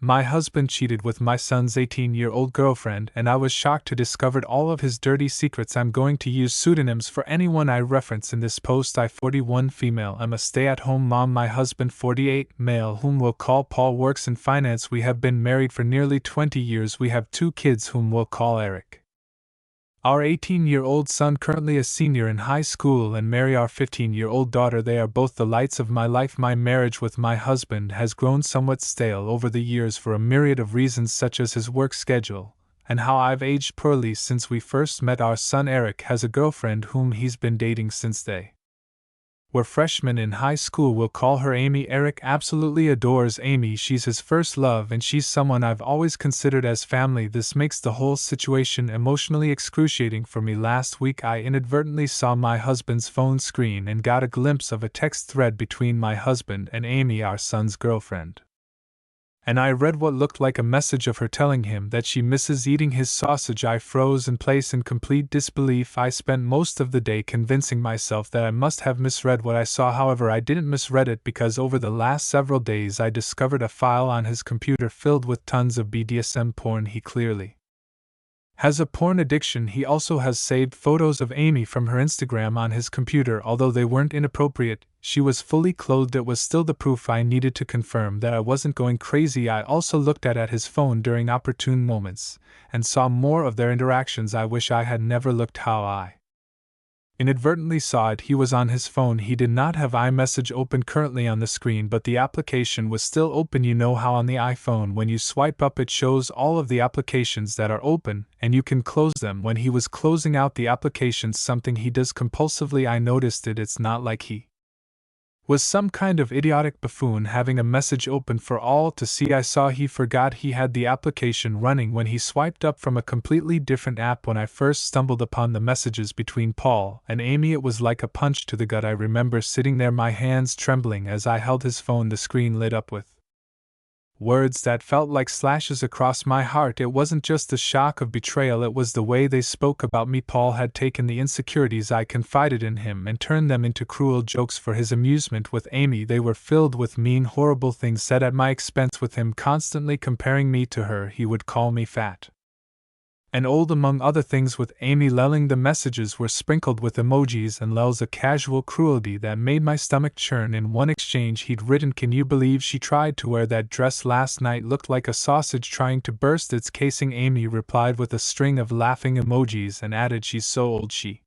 My husband cheated with my son's 18-year-old girlfriend, and I was shocked to discover all of his dirty secrets. I'm going to use pseudonyms for anyone I reference in this post. I 41 female. I'm a stay-at-home mom. My husband 48 male, whom we'll call Paul, works in finance. We have been married for nearly 20 years. We have 2 kids whom we'll call Eric. Our 18-year-old son currently a senior in high school, and Mary, our 15-year-old daughter. They are both the lights of my life. My marriage with my husband has grown somewhat stale over the years for a myriad of reasons, such as his work schedule, and how I've aged poorly since we first met. Our son Eric has a girlfriend whom he's been dating since they were freshmen in high school. We'll call her Amy. Eric absolutely adores Amy. She's his first love, and she's someone I've always considered as family. This makes the whole situation emotionally excruciating for me. Last week I inadvertently saw my husband's phone screen and got a glimpse of a text thread between my husband and Amy, our son's girlfriend. And I read what looked like a message of her telling him that she misses eating his sausage. I froze in place in complete disbelief. I spent most of the day convincing myself that I must have misread what I saw. However, I didn't misread it, because over the last several days I discovered a file on his computer filled with tons of BDSM porn. He clearly has a porn addiction. He also has saved photos of Amy from her Instagram on his computer. Although they weren't inappropriate, she was fully clothed. It was still the proof I needed to confirm that I wasn't going crazy. I also looked at his phone during opportune moments, and saw more of their interactions. I wish I had never looked. How I inadvertently saw it. He was on his phone. He did not have iMessage open currently on the screen, but the application was still open. You know how on the iPhone when you swipe up it shows all of the applications that are open, and you can close them. When he was closing out the applications, something he does compulsively, I noticed it. It's not like he was some kind of idiotic buffoon having a message open for all to see. I saw he forgot he had the application running when he swiped up from a completely different app. When I first stumbled upon the messages between Paul and Amy, it was like a punch to the gut. I remember sitting there, my hands trembling as I held his phone. The screen lit up with words that felt like slashes across my heart. It wasn't just the shock of betrayal, it was the way they spoke about me. Paul had taken the insecurities I confided in him and turned them into cruel jokes for his amusement with Amy. They were filled with mean, horrible things said at my expense, with him constantly comparing me to her. He would call me fat and old, among other things, with Amy lulling. The messages were sprinkled with emojis and lulls, a casual cruelty that made my stomach churn. In one exchange he'd written, "Can you believe she tried to wear that dress last night? Looked like a sausage trying to burst its casing." Amy replied with a string of laughing emojis and added, "She's so old she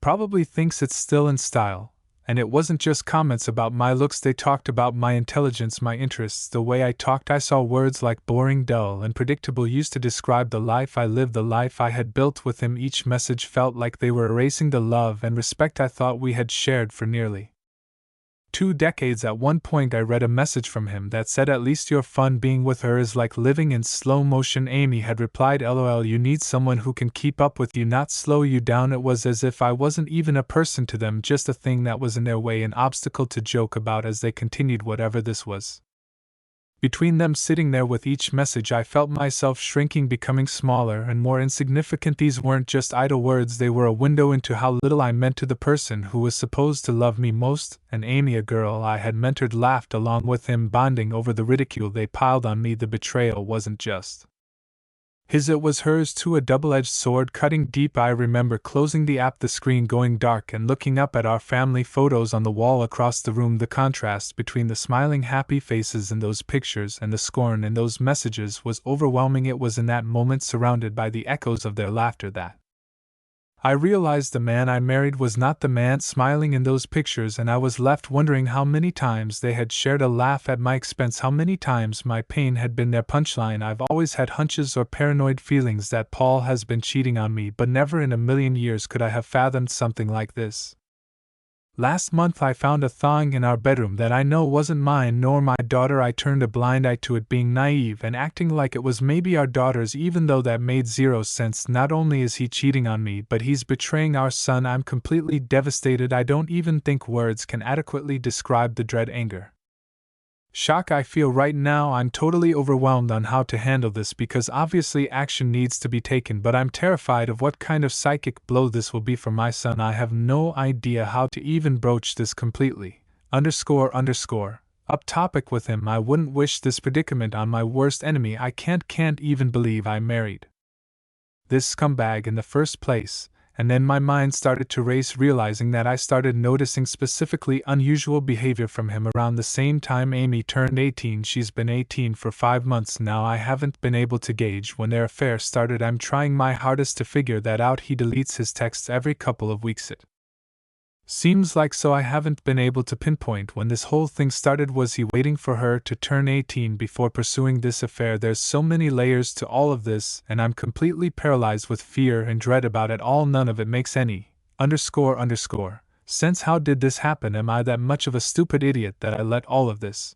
probably thinks it's still in style." And it wasn't just comments about my looks, they talked about my intelligence, my interests, the way I talked. I saw words like boring, dull, and predictable used to describe the life I lived, the life I had built with him. Each message felt like they were erasing the love and respect I thought we had shared for nearly 2 decades. At one point I read a message from him that said, "At least your fun being with her is like living in slow motion." Amy had replied, "LOL, you need someone who can keep up with you, not slow you down." It was as if I wasn't even a person to them, just a thing that was in their way, an obstacle to joke about as they continued whatever this was. Between them, sitting there with each message, I felt myself shrinking, becoming smaller and more insignificant. These weren't just idle words, they were a window into how little I meant to the person who was supposed to love me most. And Amy, a girl I had mentored, laughed along with him, bonding over the ridicule they piled on me. The betrayal wasn't just his, it was hers too, a double-edged sword cutting deep. I remember closing the app, the screen going dark, and looking up at our family photos on the wall across the room. The contrast between the smiling, happy faces in those pictures and the scorn in those messages was overwhelming. It was in that moment, surrounded by the echoes of their laughter, that I realized the man I married was not the man smiling in those pictures, and I was left wondering how many times they had shared a laugh at my expense, how many times my pain had been their punchline. I've always had hunches or paranoid feelings that Paul has been cheating on me, but never in a million years could I have fathomed something like this. Last month I found a thong in our bedroom that I know wasn't mine nor my daughter. I turned a blind eye to it, being naive and acting like it was maybe our daughter's, even though that made zero sense. Not only is he cheating on me, but he's betraying our son. I'm completely devastated. I don't even think words can adequately describe the dread, anger, shock I feel right now. I'm totally overwhelmed on how to handle this, because obviously action needs to be taken, but I'm terrified of what kind of psychic blow this will be for my son. I have no idea how to even broach this completely. ____. Up topic with him. I wouldn't wish this predicament on my worst enemy. I can't even believe I married this scumbag in the first place. And then my mind started to race, realizing that I started noticing specifically unusual behavior from him around the same time Amy turned 18. She's been 18 for 5 months now. I haven't been able to gauge when their affair started. I'm trying my hardest to figure that out. He deletes his texts every couple of weeks. It seems like so I haven't been able to pinpoint when this whole thing started. Was he waiting for her to turn 18 before pursuing this affair? There's so many layers to all of this, and I'm completely paralyzed with fear and dread about it all. None of it makes any sense. How did this happen? Am I that much of a stupid idiot that I let all of this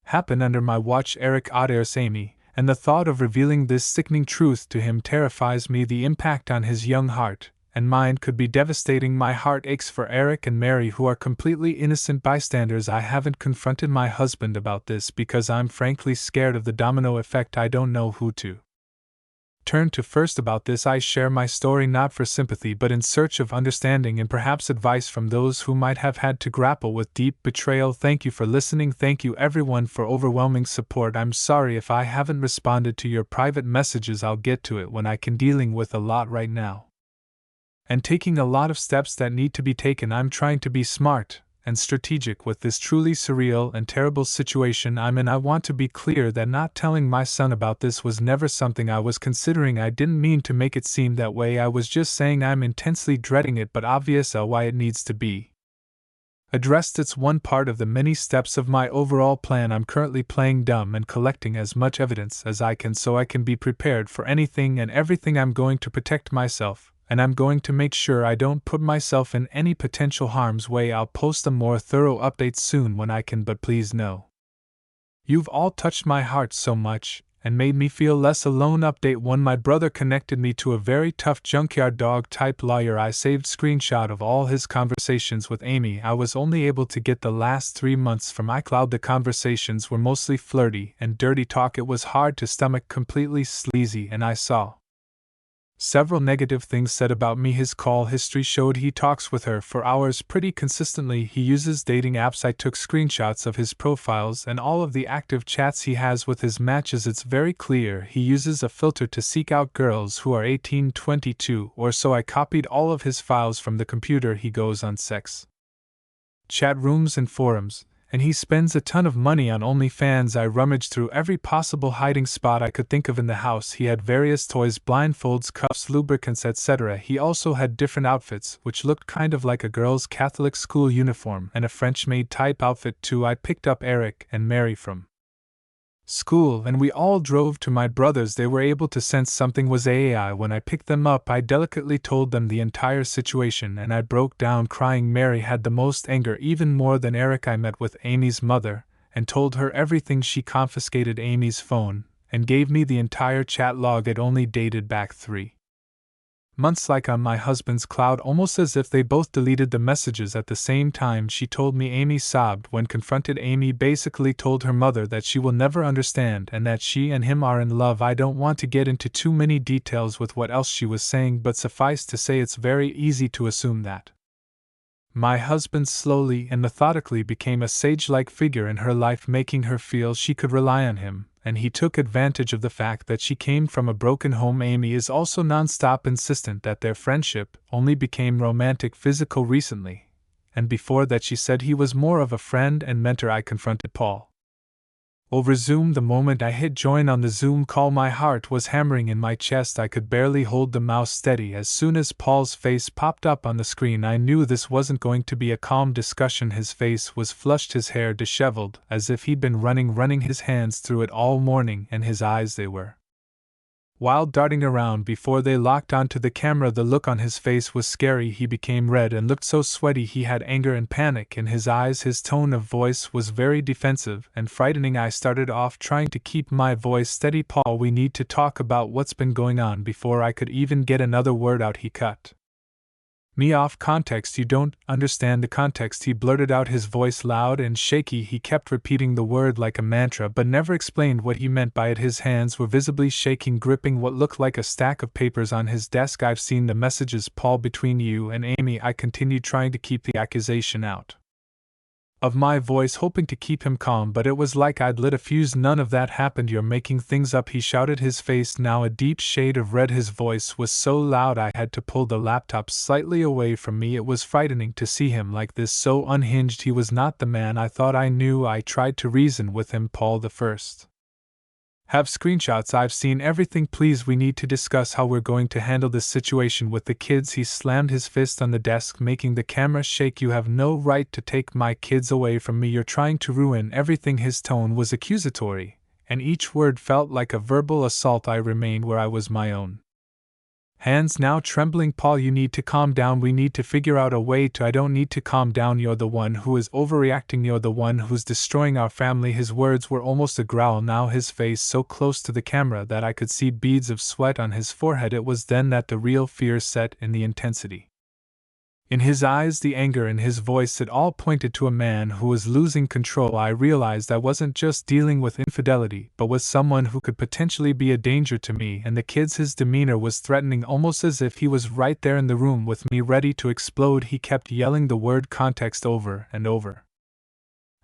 happen under my watch? Eric adores Amy, and the thought of revealing this sickening truth to him terrifies me. The impact on his young heart and mine could be devastating. My heart aches for Eric and Mary, who are completely innocent bystanders. I haven't confronted my husband about this because I'm frankly scared of the domino effect. I don't know who to turn to first about this. I share my story not for sympathy but in search of understanding and perhaps advice from those who might have had to grapple with deep betrayal. Thank you for listening. Thank you everyone for overwhelming support. I'm sorry if I haven't responded to your private messages. I'll get to it when I can. Dealing with a lot right now and taking a lot of steps that need to be taken. I'm trying to be smart and strategic with this truly surreal and terrible situation I'm in. I want to be clear that not telling my son about this was never something I was considering. I didn't mean to make it seem that way. I was just saying I'm intensely dreading it, but obvious why it needs to be addressed. It's one part of the many steps of my overall plan. I'm currently playing dumb and collecting as much evidence as I can so I can be prepared for anything and everything. I'm going to protect myself, and I'm going to make sure I don't put myself in any potential harm's way. I'll post a more thorough update soon when I can, but please know you've all touched my heart so much and made me feel less alone. Update 1. My brother connected me to a very tough junkyard dog type lawyer. I saved screenshot of all his conversations with Amy. I was only able to get the last 3 months from iCloud. The conversations were mostly flirty and dirty talk. It was hard to stomach, completely sleazy, and I saw several negative things said about me. His call history showed he talks with her for hours pretty consistently. He uses dating apps. I took screenshots of his profiles and all of the active chats he has with his matches. It's very clear he uses a filter to seek out girls who are 18, 22 or so. I copied all of his files from the computer. He goes on sex chat rooms and forums, and he spends a ton of money on OnlyFans. I rummaged through every possible hiding spot I could think of in the house. He had various toys, blindfolds, cuffs, lubricants, etc. He also had different outfits, which looked kind of like a girl's Catholic school uniform, and a French-maid type outfit too. I picked up Eric and Mary from school, and we all drove to my brother's. They were able to sense something was AI when I picked them up. I delicately told them the entire situation and I broke down crying. Mary had the most anger, even more than Eric. I met with Amy's mother and told her everything. She confiscated Amy's phone and gave me the entire chat log. It only dated back 3 months, like on my husband's cloud, almost as if they both deleted the messages at the same time. She told me. Amy sobbed when confronted. Amy basically told her mother that she will never understand and that she and him are in love. I don't want to get into too many details with what else she was saying, but suffice to say it's very easy to assume that my husband slowly and methodically became a sage-like figure in her life, making her feel she could rely on him, and he took advantage of the fact that she came from a broken home. Amy is also non-stop insistent that their friendship only became romantic physical recently, and before that she said he was more of a friend and mentor. I confronted Paul over Zoom the moment I hit join on the Zoom call. My heart was hammering in my chest. I could barely hold the mouse steady. As soon as Paul's face popped up on the screen, I knew this wasn't going to be a calm discussion. His face was flushed, his hair disheveled, as if he'd been running his hands through it all morning, and his eyes, they were wild, darting around before they locked onto the camera. The look on his face was scary. He became red and looked so sweaty. He had anger and panic in his eyes. His tone of voice was very defensive and frightening. I started off trying to keep my voice steady. Paul, we need to talk about what's been going on. Before I could even get another word out, he cut me off. Context, you don't understand the context, he blurted out, his voice loud and shaky. He kept repeating the word like a mantra but never explained what he meant by it. His hands were visibly shaking, gripping what looked like a stack of papers on his desk. I've seen the messages, Paul, between you and Amy. I continued, trying to keep the accusation out of my voice, hoping to keep him calm, but it was like I'd lit a fuse. None of that happened. You're making things up, he shouted, his face now a deep shade of red. His voice was so loud I had to pull the laptop slightly away from me. It was frightening to see him like this, so unhinged. He was not the man I thought I knew. I tried to reason with him. Paul the First. Have screenshots. I've seen everything. Please, we need to discuss how we're going to handle this situation with the kids. He slammed his fist on the desk, making the camera shake. You have no right to take my kids away from me. You're trying to ruin everything. His tone was accusatory, and each word felt like a verbal assault. I remained where I was, my own hands now trembling. Paul, you need to calm down. We need to figure out a way to. I don't need to calm down. You're the one who is overreacting. You're the one who's destroying our family. His words were almost a growl, now his face so close to the camera that I could see beads of sweat on his forehead. It was then that the real fear set in. The intensity in his eyes, the anger in his voice, it all pointed to a man who was losing control. I realized I wasn't just dealing with infidelity, but with someone who could potentially be a danger to me and the kids. His demeanor was threatening, almost as if he was right there in the room with me, ready to explode. He kept yelling the word context over and over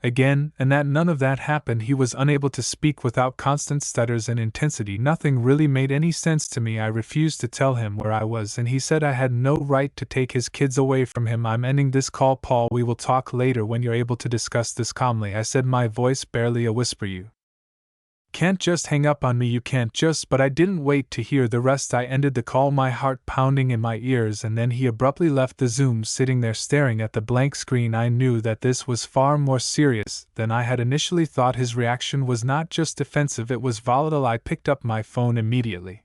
again, and that none of that happened. He was unable to speak without constant stutters and intensity. Nothing really made any sense to me. I refused to tell him where I was, and he said I had no right to take his kids away from him. I'm ending this call, Paul. We will talk later when you're able to discuss this calmly, I said, my voice barely a whisper. You can't just hang up on me. You can't just. But I didn't wait to hear the rest. I ended the call, my heart pounding in my ears, and then he abruptly left the Zoom, sitting there staring at the blank screen. I knew that this was far more serious than I had initially thought. His reaction was not just defensive, it was volatile. I picked up my phone immediately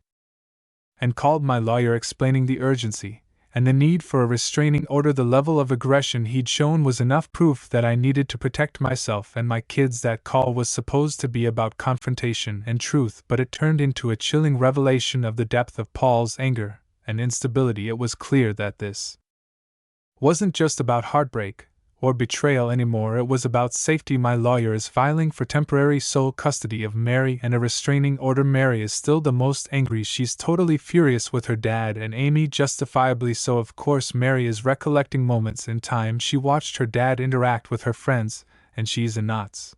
and called my lawyer, explaining the urgency and the need for a restraining order. The level of aggression he'd shown was enough proof that I needed to protect myself and my kids. That call was supposed to be about confrontation and truth, but it turned into a chilling revelation of the depth of Paul's anger and instability. It was clear that this wasn't just about heartbreak or betrayal anymore, it was about safety. My lawyer is filing for temporary sole custody of Mary and a restraining order. Mary is still the most angry. She's totally furious with her dad and Amy, justifiably so. Of course, Mary is recollecting moments in time she watched her dad interact with her friends, and she's in knots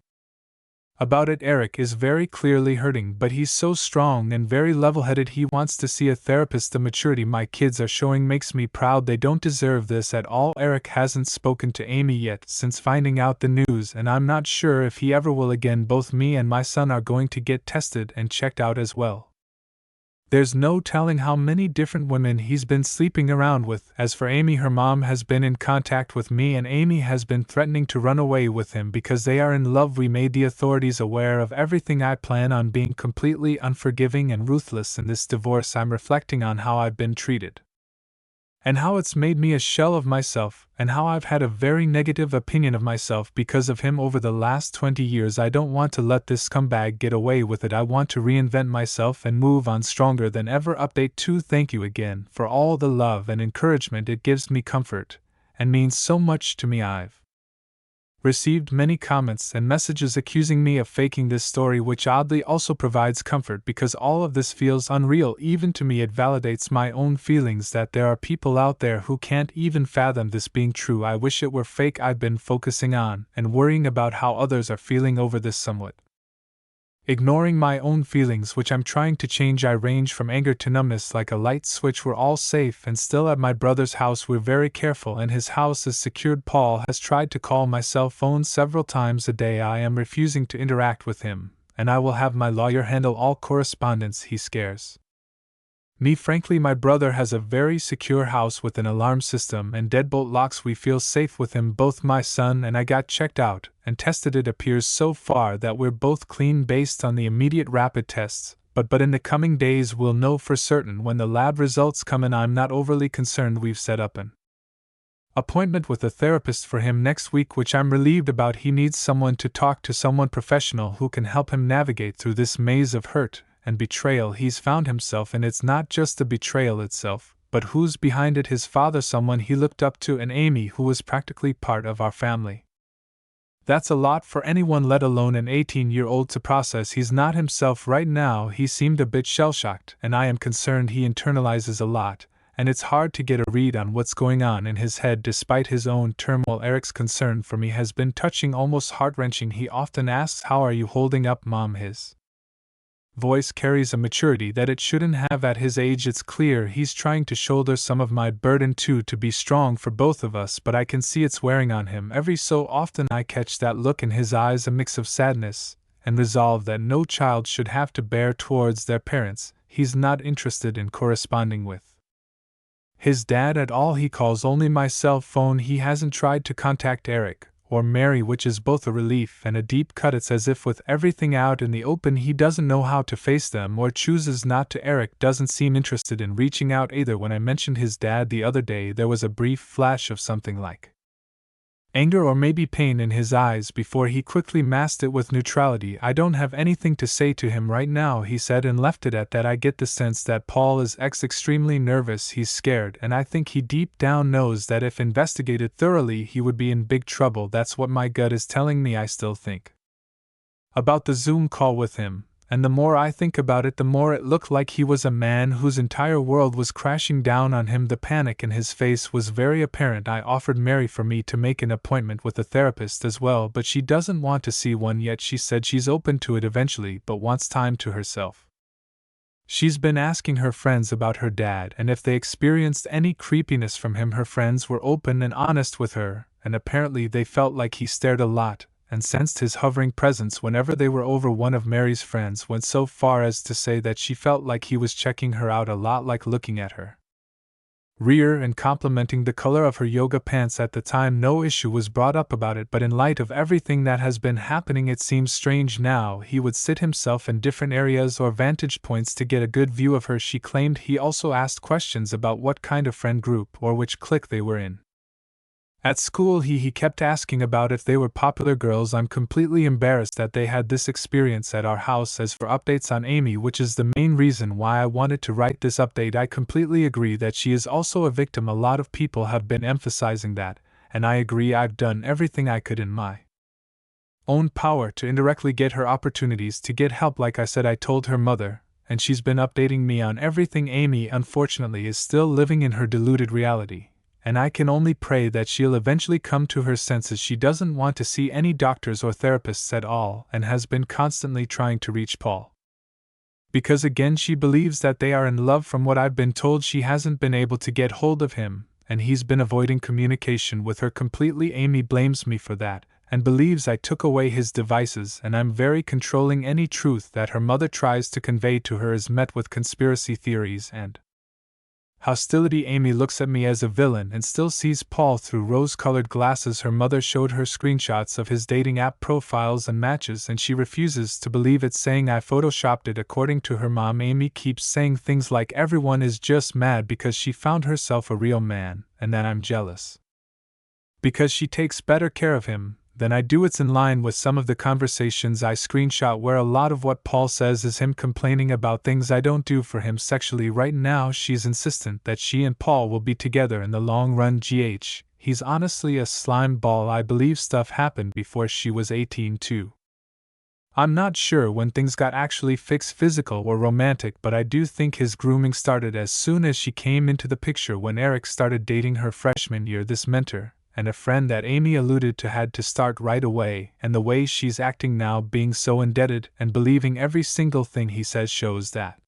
about it. Eric is very clearly hurting, but he's so strong and very level-headed. He wants to see a therapist. The maturity my kids are showing makes me proud. They don't deserve this at all. Eric hasn't spoken to Amy yet since finding out the news, and I'm not sure if he ever will again. Both me and my son are going to get tested and checked out as well. There's no telling how many different women he's been sleeping around with. As for Amy, her mom has been in contact with me, and Amy has been threatening to run away with him because they are in love. We made the authorities aware of everything. I plan on being completely unforgiving and ruthless in this divorce. I'm reflecting on how I've been treated and how it's made me a shell of myself, and how I've had a very negative opinion of myself because of him over the last 20 years. I don't want to let this scumbag get away with it. I want to reinvent myself and move on stronger than ever. Update 2. Thank you again for all the love and encouragement. It gives me comfort and means so much to me. I've received many comments and messages accusing me of faking this story, which oddly also provides comfort because all of this feels unreal even to me. It validates my own feelings that there are people out there who can't even fathom this being true. I wish it were fake. I've been focusing on and worrying about how others are feeling over this, somewhat ignoring my own feelings, which I'm trying to change. I range from anger to numbness like a light switch. We're all safe and still at my brother's house. We're very careful and his house is secured. Paul has tried to call my cell phone several times a day. I am refusing to interact with him, and I will have my lawyer handle all correspondence. He scares me. Frankly, my brother has a very secure house with an alarm system and deadbolt locks. We feel safe with him. Both my son and I got checked out and tested. It appears so far that we're both clean based on the immediate rapid tests, but in the coming days we'll know for certain when the lab results come in. I'm not overly concerned. We've set up an appointment with a therapist for him next week, which I'm relieved about. He needs someone to talk to, someone professional who can help him navigate through this maze of hurt and betrayal he's found himself in. It's not just the betrayal itself, but who's behind it. His father, someone he looked up to, and Amy, who was practically part of our family. That's a lot for anyone, let alone an 18-year-old, to process. He's not himself right now. He seemed a bit shell-shocked, and I am concerned he internalizes a lot, and it's hard to get a read on what's going on in his head despite his own turmoil. Eric's concern for me has been touching, almost heart-wrenching. He often asks, "How are you holding up, Mom?" His voice carries a maturity that it shouldn't have at his age. It's clear he's trying to shoulder some of my burden too, to be strong for both of us, but I can see it's wearing on him. Every so often I catch that look in his eyes, a mix of sadness and resolve that no child should have to bear towards their parents he's not interested in corresponding with. His dad at all. He calls only my cell phone. He hasn't tried to contact Eric or Mary, which is both a relief and a deep cut. It's as if with everything out in the open he doesn't know how to face them, or chooses not to. Eric doesn't seem interested in reaching out either. When I mentioned his dad the other day, there was a brief flash of something like anger or maybe pain in his eyes before he quickly masked it with neutrality. "I don't have anything to say to him right now," he said, and left it at that. I get the sense that Paul is extremely nervous. He's scared, and I think he deep down knows that if investigated thoroughly he would be in big trouble. That's what my gut is telling me. I still think about the Zoom call with him, and the more I think about it, the more it looked like he was a man whose entire world was crashing down on him. The panic in his face was very apparent. I offered Mary for me to make an appointment with a therapist as well, but she doesn't want to see one yet. She said she's open to it eventually, but wants time to herself. She's been asking her friends about her dad and if they experienced any creepiness from him. Her friends were open and honest with her, and apparently they felt like he stared a lot and sensed his hovering presence whenever they were over. One of Mary's friends went so far as to say that she felt like he was checking her out a lot, like looking at her rear and complimenting the color of her yoga pants. At the time no issue was brought up about it, but in light of everything that has been happening it seems strange now. He would sit himself in different areas or vantage points to get a good view of her. She claimed he also asked questions about what kind of friend group or which clique they were in. At school he kept asking about if they were popular girls. I'm completely embarrassed that they had this experience at our house. As for updates on Amy, which is the main reason why I wanted to write this update, I completely agree that she is also a victim. A lot of people have been emphasizing that, and I agree. I've done everything I could in my own power to indirectly get her opportunities to get help. Like I said, I told her mother, and she's been updating me on everything. Amy, unfortunately, is still living in her deluded reality, and I can only pray that she'll eventually come to her senses. She doesn't want to see any doctors or therapists at all, and has been constantly trying to reach Paul, because again she believes that they are in love. From what I've been told, she hasn't been able to get hold of him, and he's been avoiding communication with her completely. Amy blames me for that, and believes I took away his devices, and I'm very controlling. Any truth that her mother tries to convey to her is met with conspiracy theories and hostility. Amy looks at me as a villain and still sees Paul through rose-colored glasses. Her mother showed her screenshots of his dating app profiles and matches, and she refuses to believe it, saying I photoshopped it. According to her mom, Amy keeps saying things like everyone is just mad because she found herself a real man, and that I'm jealous because she takes better care of him than I do. It's in line with some of the conversations I screenshot, where a lot of what Paul says is him complaining about things I don't do for him sexually. Right now she's insistent that she and Paul will be together in the long run. He's honestly a slime ball. I believe stuff happened before she was 18 too. I'm not sure when things got actually fixed, physical or romantic, but I do think his grooming started as soon as she came into the picture, when Eric started dating her freshman year. This mentor and a friend that Amy alluded to had to start right away, and the way she's acting now, being so indebted and believing every single thing he says, shows that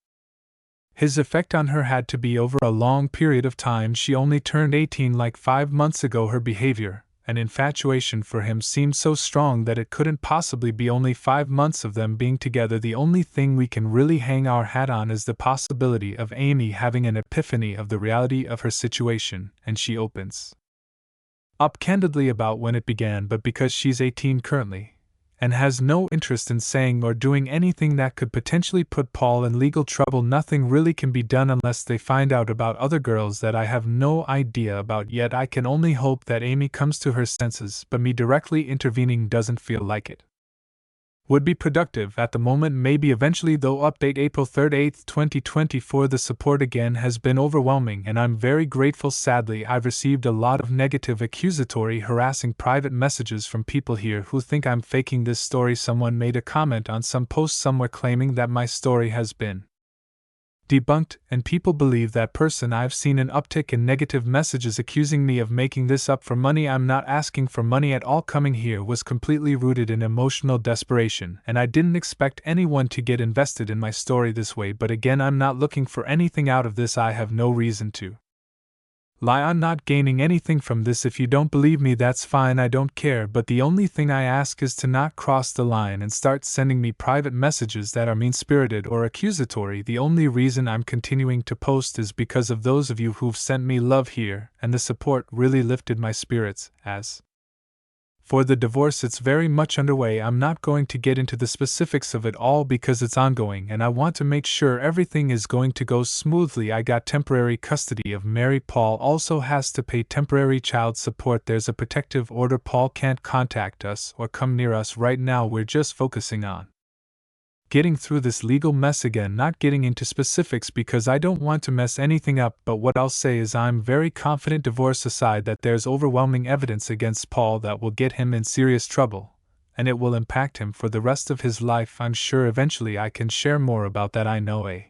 his effect on her had to be over a long period of time. She only turned 18 like 5 months ago. Her behavior and infatuation for him seemed so strong that it couldn't possibly be only 5 months of them being together. The only thing we can really hang our hat on is the possibility of Amy having an epiphany of the reality of her situation, and she opens up candidly about when it began, but because she's 18 currently, and has no interest in saying or doing anything that could potentially put Paul in legal trouble, nothing really can be done unless they find out about other girls that I have no idea about yet. I can only hope that Amy comes to her senses, but me directly intervening doesn't feel like it would be productive at the moment. Maybe eventually though. Update April 3, 8, 2024. The support again has been overwhelming, and I'm very grateful. Sadly, I've received a lot of negative, accusatory, harassing private messages from people here who think I'm faking this story. Someone made a comment on some post somewhere claiming that my story has been debunked, and people believe that person. I've seen an uptick in negative messages accusing me of making this up for money. I'm not asking for money at all. Coming here was completely rooted in emotional desperation, and I didn't expect anyone to get invested in my story this way, but again, I'm not looking for anything out of this. I have no reason to lie. I'm not gaining anything from this. If you don't believe me, that's fine, I don't care, but the only thing I ask is to not cross the line and start sending me private messages that are mean-spirited or accusatory. The only reason I'm continuing to post is because of those of you who've sent me love here, and the support really lifted my spirits. As for the divorce, it's very much underway. I'm not going to get into the specifics of it all because it's ongoing and I want to make sure everything is going to go smoothly. I got temporary custody of Mary. Paul also has to pay temporary child support. There's a protective order. Paul can't contact us or come near us right now. We're just focusing on getting through this legal mess. Again, not getting into specifics because I don't want to mess anything up, but what I'll say is I'm very confident, divorce aside, that there's overwhelming evidence against Paul that will get him in serious trouble, and it will impact him for the rest of his life. I'm sure eventually I can share more about that. I know a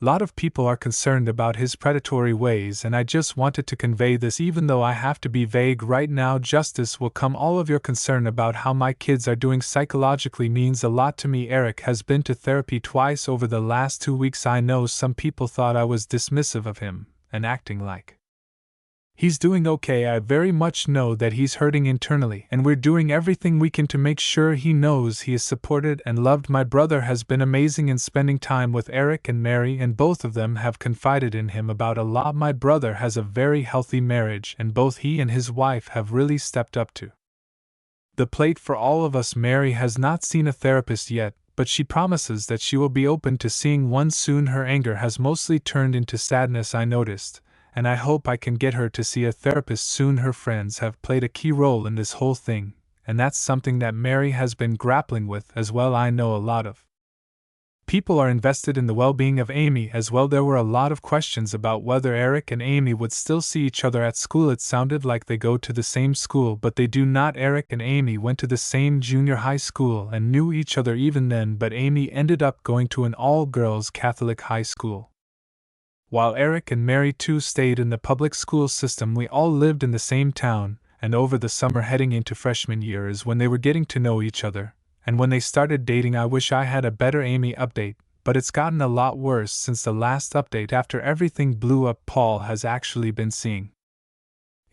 lot of people are concerned about his predatory ways, and I just wanted to convey this even though I have to be vague right now. Justice will come. All of your concern about how my kids are doing psychologically means a lot to me. Eric has been to therapy twice over the last 2 weeks. I know some people thought I was dismissive of him and acting like he's doing okay. I very much know that he's hurting internally, and we're doing everything we can to make sure he knows he is supported and loved. My brother has been amazing in spending time with Eric and Mary, and both of them have confided in him about a lot. My brother has a very healthy marriage, and both he and his wife have really stepped up to the plate for all of us. Mary has not seen a therapist yet, but she promises that she will be open to seeing one soon. Her anger has mostly turned into sadness, I noticed, and I hope I can get her to see a therapist soon. Her friends have played a key role in this whole thing, and that's something that Mary has been grappling with as well. I know a lot of people are invested in the well-being of Amy as well. There were a lot of questions about whether Eric and Amy would still see each other at school. It sounded like they go to the same school, but they do not. Eric and Amy went to the same junior high school and knew each other even then, but Amy ended up going to an all-girls Catholic high school, while Eric and Mary too stayed in the public school system. We all lived in the same town, and over the summer heading into freshman year is when they were getting to know each other, and when they started dating. I wish I had a better Amy update, but it's gotten a lot worse since the last update. After everything blew up, Paul has actually been seeing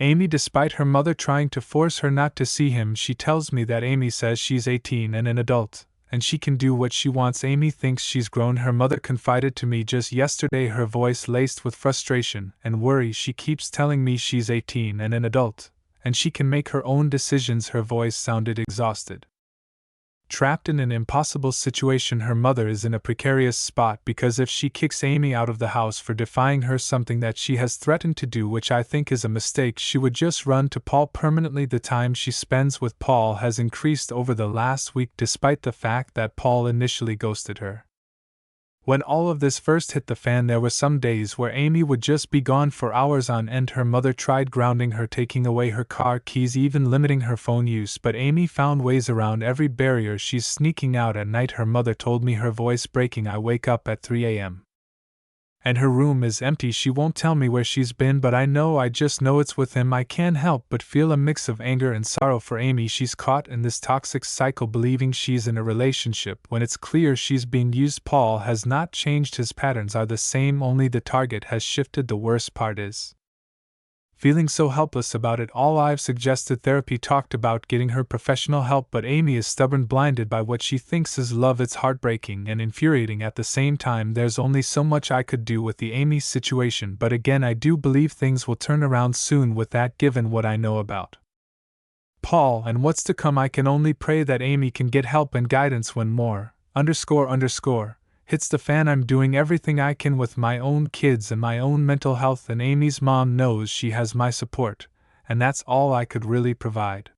Amy despite her mother trying to force her not to see him. She tells me that Amy says she's 18 and an adult, and she can do what she wants. Amy thinks she's grown. Her mother confided to me just yesterday, her voice laced with frustration and worry. She keeps telling me she's 18 and an adult, and she can make her own decisions. Her voice sounded exhausted. Trapped in an impossible situation. Her mother is in a precarious spot because if she kicks Amy out of the house for defying her, something that she has threatened to do, which I think is a mistake, she would just run to Paul permanently. The time she spends with Paul has increased over the last week, despite the fact that Paul initially ghosted her. When all of this first hit the fan, there were some days where Amy would just be gone for hours on end. Her mother tried grounding her, taking away her car keys, even limiting her phone use, but Amy found ways around every barrier. She's sneaking out at night, her mother told me, her voice breaking. I wake up at 3 a.m. and her room is empty. She won't tell me where she's been, but I just know it's with him. I can't help but feel a mix of anger and sorrow for Amy. She's caught in this toxic cycle, believing she's in a relationship when it's clear she's being used. Paul has not changed. His patterns are the same, only the target has shifted. The worst part is feeling so helpless about it all. I've suggested therapy, talked about getting her professional help, but Amy is stubborn, blinded by what she thinks is love. It's heartbreaking and infuriating at the same time. There's only so much I could do with the Amy situation, but again, I do believe things will turn around soon with that, given what I know about Paul and what's to come. I can only pray that Amy can get help and guidance when more hits the fan. I'm doing everything I can with my own kids and my own mental health, and Amy's mom knows she has my support, and that's all I could really provide.